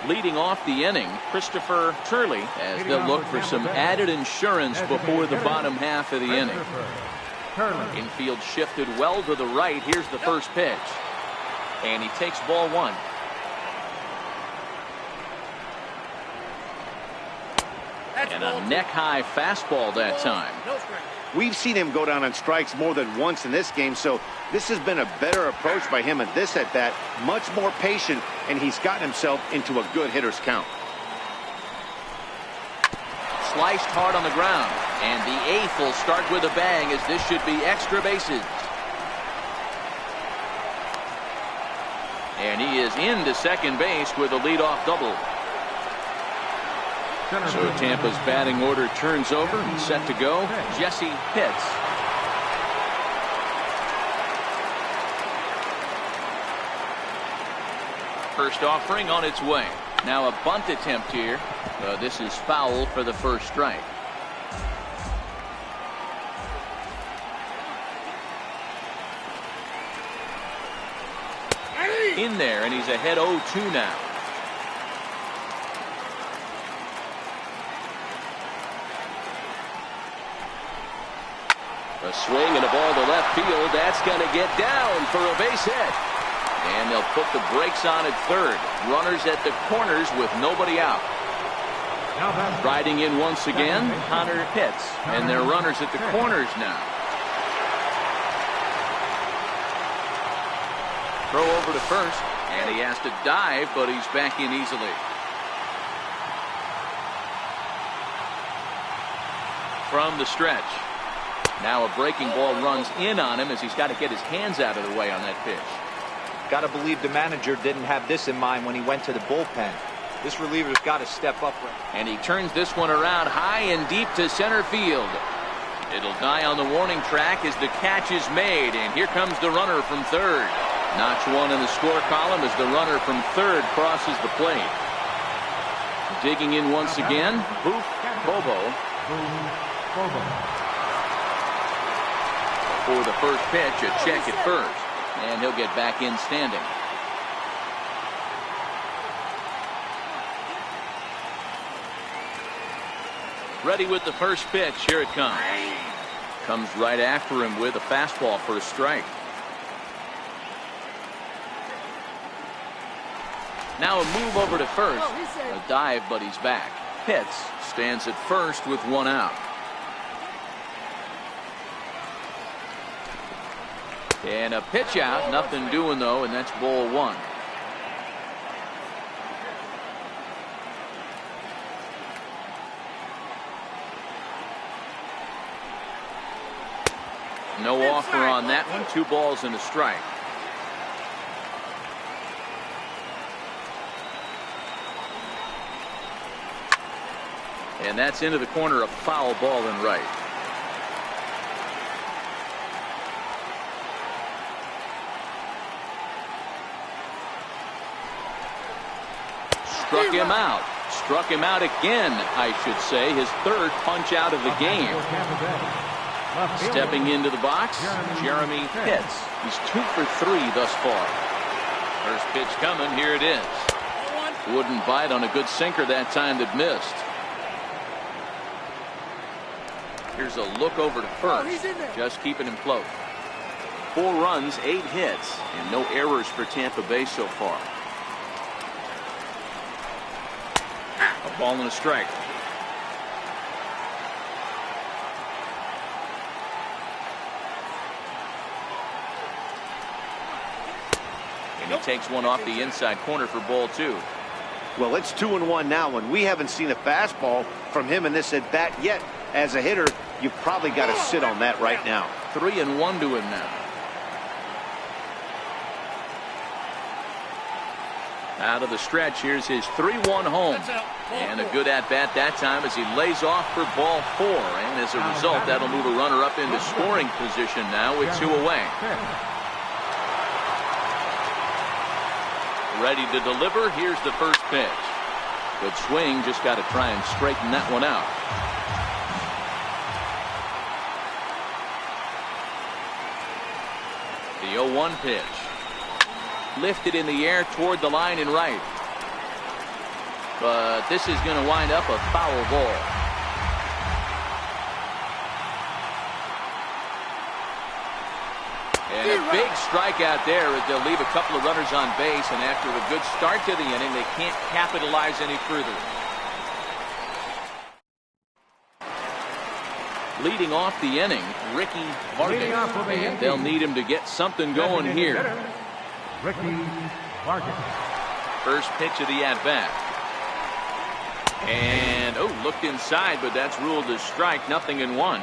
[SPEAKER 1] Leading off the inning, Christopher Turley, as they'll look for some added insurance before the bottom half of the inning. Infield shifted well to the right. Here's the first pitch. And he takes ball 1. And a neck-high fastball that time.
[SPEAKER 2] We've seen him go down on strikes more than once in this game, so this has been a better approach by him at this at-bat. Much more patient, and he's gotten himself into a good hitter's count.
[SPEAKER 1] Sliced hard on the ground, and the 8th will start with a bang, as this should be extra bases. And he is into second base with a leadoff double. So Tampa's batting order turns over and set to go. Jesse Pitts. First offering on its way. Now a bunt attempt here. This is foul for the first strike. In there, and he's ahead 0-2 now. A swing and a ball to left field. That's going to get down for a base hit. And they'll put the brakes on at third. Runners at the corners with nobody out. Riding in once again, Connor Pitts. And they're runners at the corners now. Throw over to first. And he has to dive, but he's back in easily. from the stretch. Now a breaking ball runs in on him as he's got to get his hands out of the way on that pitch.
[SPEAKER 3] Got to believe the manager didn't have this in mind when he went to the bullpen. This reliever's got to step up.
[SPEAKER 1] And he turns this one around high and deep to center field. It'll die on the warning track as the catch is made, and here comes the runner from third. Notch one in the score column as the runner from third crosses the plate. Digging in once again, Bobo. For the first pitch, a check at first, and he'll get back in standing. Ready with the first pitch. Here it comes. Comes right after him with a fastball for a strike. Now a move over to first. A dive, but he's back. Pitts stands at first with one out. And a pitch out. Nothing doing, though, and that's ball one. No offer on that one. 2 balls and a strike. And that's into the corner, a foul ball and right. Struck him out. Struck him out again, I should say. His third punch out of the game. Stepping into the box, Jeremy Pitts. He's 2 for 3 thus far. First pitch coming. Here it is. Wouldn't bite on a good sinker that time that missed. Here's a look over to first. Just keeping him close. 4 runs, 8 hits, and no errors for Tampa Bay so far. A ball and a strike. And he takes one off the inside corner for ball 2.
[SPEAKER 2] Well, it's 2-1 now, and we haven't seen a fastball from him in this at bat yet. As a hitter, you've probably got to sit on that right now.
[SPEAKER 1] 3-1 to him now. Out of the stretch, here's his 3-1 home. And a good at-bat that time as he lays off for ball 4. And as a result, that'll move a runner up into scoring position now with 2 away. Ready to deliver. Here's the first pitch. Good swing. Just got to try and straighten that one out. The 0-1 pitch. Lifted in the air toward the line and right. But this is going to wind up a foul ball. And a big strikeout there as they'll leave a couple of runners on base, and after a good start to the inning, they can't capitalize any further. Leading off the inning, Ricky Vargas, and they'll need him to get something going here.
[SPEAKER 4] Ricky Vargas.
[SPEAKER 1] First pitch of the at-bat. And, looked inside, but that's ruled as strike. 0-1.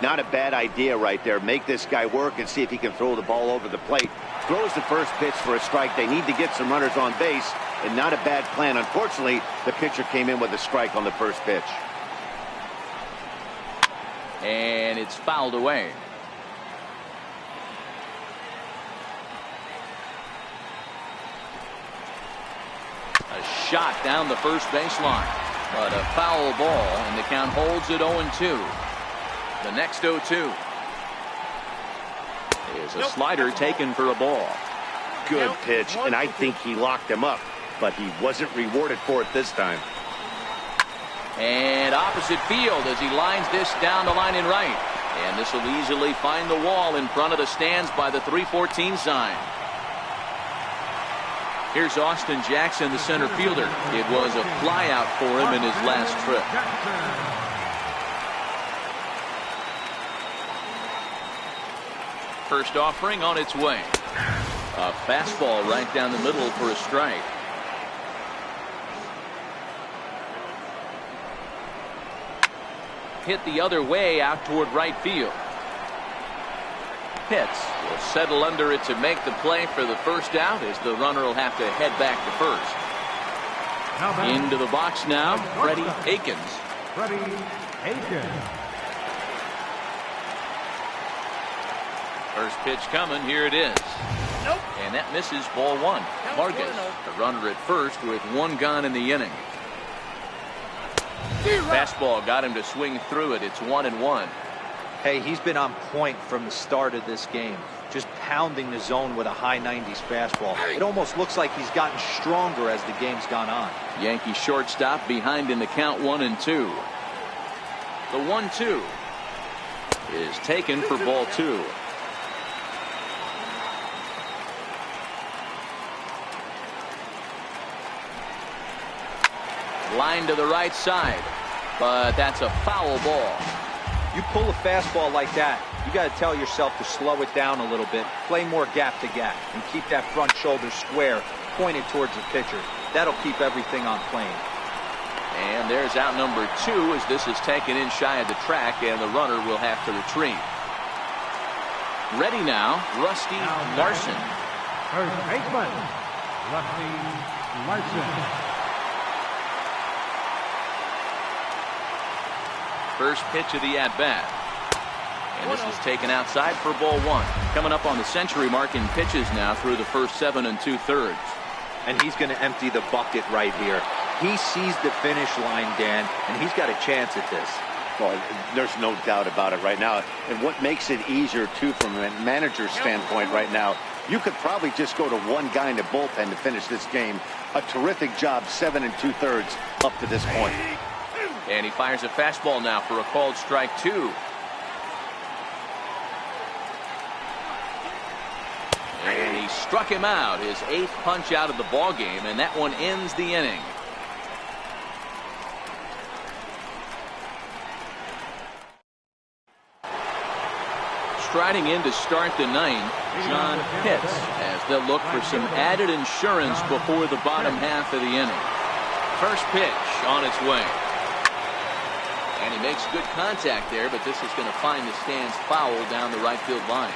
[SPEAKER 2] Not a bad idea right there. Make this guy work and see if he can throw the ball over the plate. Throws the first pitch for a strike. They need to get some runners on base, and not a bad plan. Unfortunately, the pitcher came in with a strike on the first pitch.
[SPEAKER 1] And it's fouled away. A shot down the first baseline, but a foul ball, and the count holds at 0-2. The next 0-2 is a slider taken for a ball.
[SPEAKER 2] Good pitch, and I think he locked him up, but he wasn't rewarded for it this time.
[SPEAKER 1] And opposite field as he lines this down the line in right. And this will easily find the wall in front of the stands by the 314 sign. Here's Austin Jackson, the center fielder. It was a flyout for him in his last trip. First offering on its way. A fastball right down the middle for a strike. hit the other way out toward right field. Pitts will settle under it to make the play for the first out, as the runner will have to head back to first. Into the box now, Freddie Aikens.
[SPEAKER 4] Freddie Aikens.
[SPEAKER 1] First pitch coming. Here it is.
[SPEAKER 6] Nope.
[SPEAKER 1] And that misses, ball one. Vargas, the runner at first with one gone in the inning. Fastball got him to swing through it. It's 1-1.
[SPEAKER 3] Hey, he's been on point from the start of this game. Just pounding the zone with a high 90s fastball. It almost looks like he's gotten stronger as the game's gone on.
[SPEAKER 1] Yankee shortstop behind in the count, 1-2. The 1-2 is taken for ball two. Line to the right side, but that's a foul ball.
[SPEAKER 3] You pull a fastball like that, you got to tell yourself to slow it down a little bit, play more gap to gap, and keep that front shoulder square pointed towards the pitcher. That'll keep everything on plane.
[SPEAKER 1] And there's out number two, as this is taken in shy of the track, and the runner will have to retreat. Ready now, Rusty Larson.
[SPEAKER 4] First baseman, Rusty Larson.
[SPEAKER 1] First pitch of the at-bat. And this is taken outside for ball one. Coming up on the century mark in pitches now through the first 7 2/3.
[SPEAKER 3] And he's going to empty the bucket right here. He sees the finish line, Dan, and he's got a chance at this.
[SPEAKER 2] Well, there's no doubt about it right now. And what makes it easier, too, from a manager's standpoint right now, you could probably just go to one guy in the bullpen to finish this game. A terrific job, 7 2/3 up to this point.
[SPEAKER 1] And he fires a fastball now for a called strike two. And he struck him out, his 8th punch out of the ball game, and that one ends the inning. Striding in to start the ninth, John Pitts, as they'll look for some added insurance before the bottom half of the inning. First pitch on its way. And he makes good contact there, but this is going to find the stands foul down the right field line.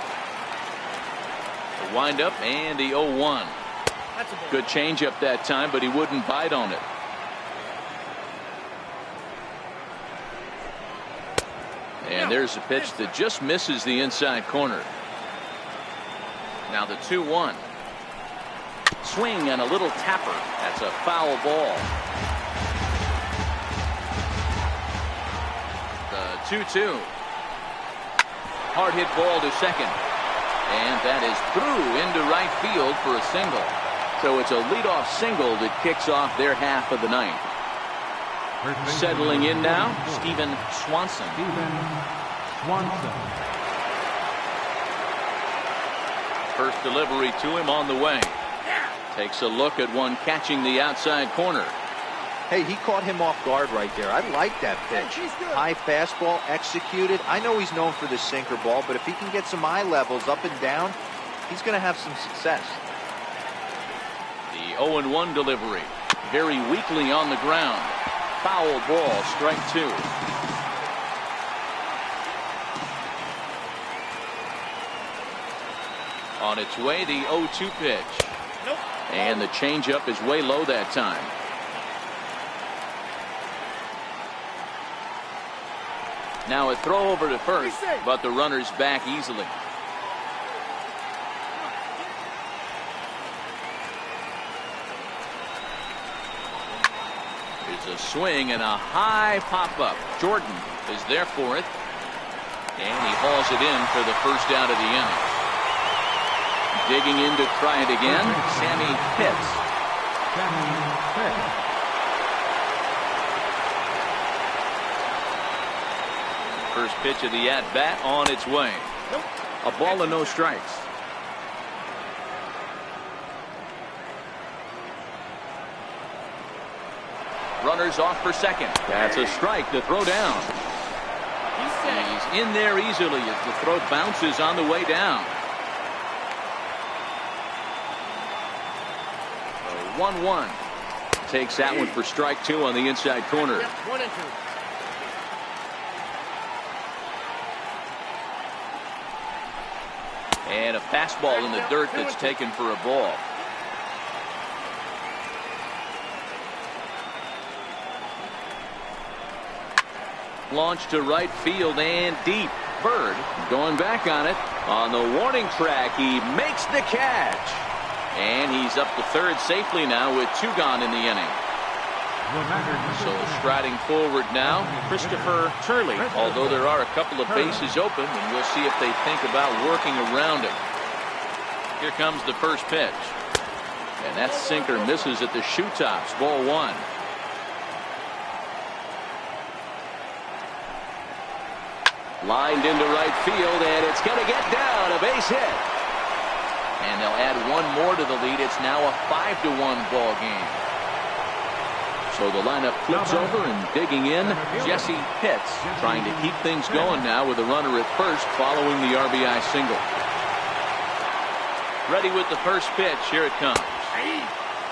[SPEAKER 1] The windup and the 0-1. Good changeup that time, but he wouldn't bite on it. And there's a pitch that just misses the inside corner. Now the 2-1. Swing and a little tapper. That's a foul ball. 2-2. Hard hit ball to second. And that is through into right field for a single. So it's a leadoff single that kicks off their half of the ninth. Settling in now, Stephen Swanson. First delivery to him on the way. Takes a look at one catching the outside corner.
[SPEAKER 3] Hey, he caught him off guard right there. I like that pitch. High fastball executed. I know he's known for the sinker ball, but if he can get some eye levels up and down, he's going to have some success.
[SPEAKER 1] The 0-1 delivery. Very weakly on the ground. Foul ball, strike two. On its way, the 0-2 pitch. And the changeup is way low that time. Now a throw over to first, but the runner's back easily. There's a swing and a high pop-up. Jordan is there for it. And he hauls it in for the first out of the inning. Digging in to try it again, Sammy Pitts. First pitch of the at-bat on its way. A ball and no strikes. Runners off for second. That's a strike to throw down. He's in there easily as the throw bounces on the way down. 1-1. Takes that one for strike two on the inside corner. And a fastball in the dirt that's taken for a ball. Launch to right field and deep. Bird going back on it. On the warning track, he makes the catch. And he's up to third safely now with 2 gone in the inning. So striding forward now, Christopher Turley. Although there are a couple of bases open, and we'll see if they think about working around it. Here comes the first pitch. And that sinker misses at the shoe tops. Ball 1. Lined into right field, and it's going to get down. A base hit. And they'll add 1 more to the lead. It's now a 5-1 ball game. So the lineup flips over, and digging in, Jesse Pitts, trying to keep things going now with a runner at first following the RBI single. Ready with the first pitch. Here it comes.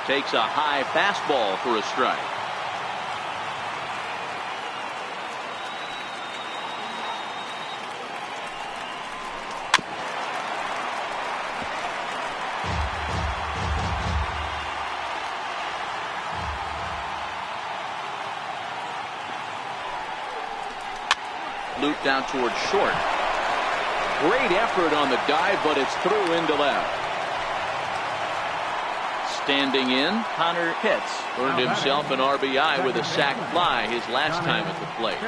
[SPEAKER 1] Takes a high fastball for a strike. Looped out towards short. Great effort on the dive, but it's through into left. Standing in, Connor Pitts earned himself an RBI with a sac fly his last time at the plate.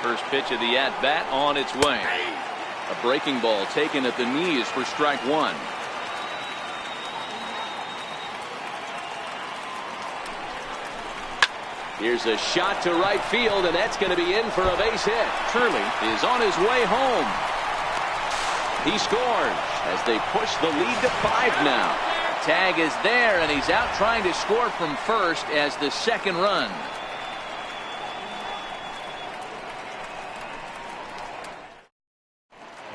[SPEAKER 1] First pitch of the at-bat on its way. A breaking ball taken at the knees for strike 1. Here's a shot to right field, and that's going to be in for a base hit. Turley is on his way home. He scores as they push the lead to 5 now. Tag is there, and he's out trying to score from first as the second run.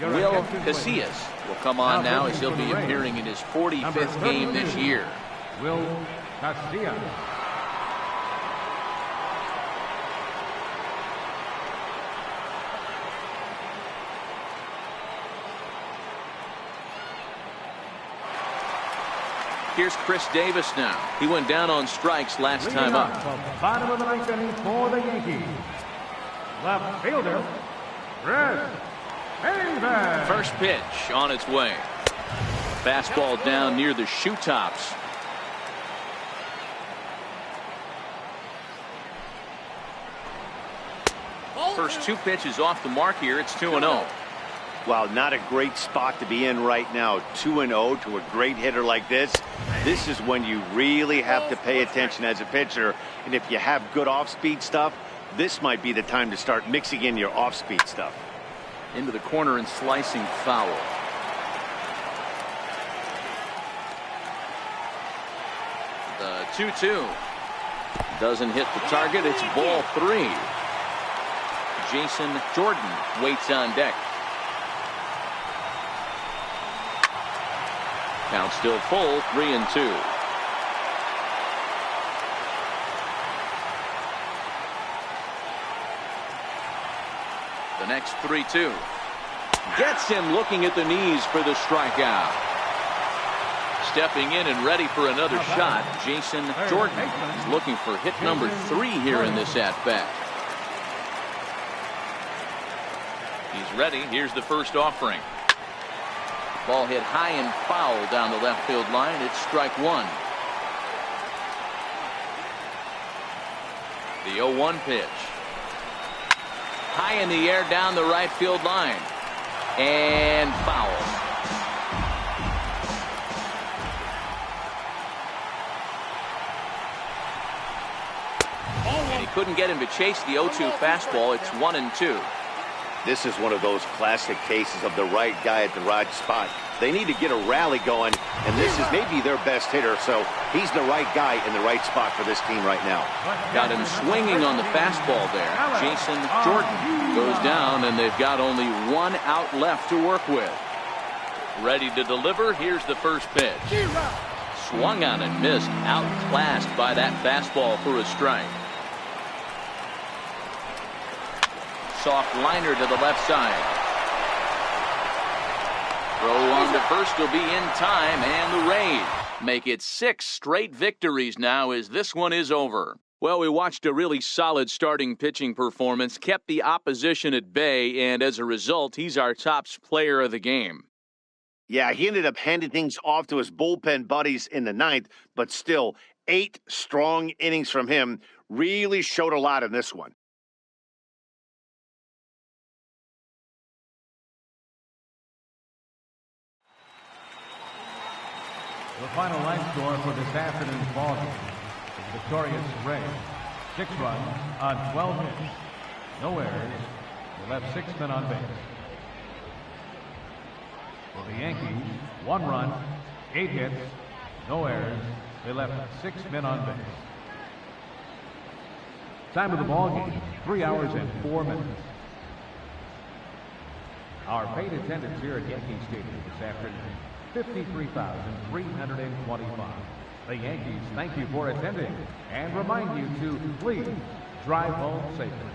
[SPEAKER 1] Will Casillas will come on now as he'll be appearing in his 45th game this year.
[SPEAKER 4] Will Casillas.
[SPEAKER 1] Here's Chris Davis now. He went down on strikes last time up.
[SPEAKER 4] Bottom of the 9th inning for the Yankees. Left fielder, Chris Davis.
[SPEAKER 1] First pitch on its way. Fastball down near the shoe tops. First 2 pitches off the mark here. It's 2-0.
[SPEAKER 2] Well, not a great spot to be in right now. 2-0 to a great hitter like this. This is when you really have to pay attention as a pitcher. And if you have good off-speed stuff, this might be the time to start mixing in your off-speed stuff.
[SPEAKER 1] Into the corner and slicing foul. The 2-2. Doesn't hit the target. It's ball 3. Jason Jordan waits on deck. Count still full, 3-2. The next 3-2. Gets him looking at the knees for the strikeout. Stepping in and ready for another shot, Jason Jordan is looking for hit number 3 here in this at-bat. He's ready. Here's the first offering. Ball hit high and foul down the left field line. It's strike 1. The 0-1 pitch. High in the air down the right field line. And foul. And he couldn't get him to chase the 0-2 fastball. It's 1-2.
[SPEAKER 2] This is one of those classic cases of the right guy at the right spot. They need to get a rally going, and this is maybe their best hitter, so he's the right guy in the right spot for this team right now.
[SPEAKER 1] Got him swinging on the fastball there. Jason Jordan goes down, and they've got only 1 out left to work with. Ready to deliver. Here's the first pitch. Swung on and missed. Outclassed by that fastball for a strike. soft liner to the left side. Throw on to first will be in time, and the Rays make it 6 straight victories now as this one is over. Well, we watched a really solid starting pitching performance, kept the opposition at bay, and as a result, he's our top player of the game.
[SPEAKER 2] Yeah, he ended up handing things off to his bullpen buddies in the 9th, but still, 8 strong innings from him really showed a lot in this one.
[SPEAKER 4] The final line score for this afternoon's ball game is victorious Rays. 6 runs on 12 hits. No errors. They left 6 men on base. For the Yankees, 1 run, 8 hits, no errors. They left 6 men on base. Time of the ball game, 3 hours and 4 minutes. Our paid attendance here at Yankee Stadium this afternoon, 53,325. The Yankees thank you for attending and remind you to please drive home safely.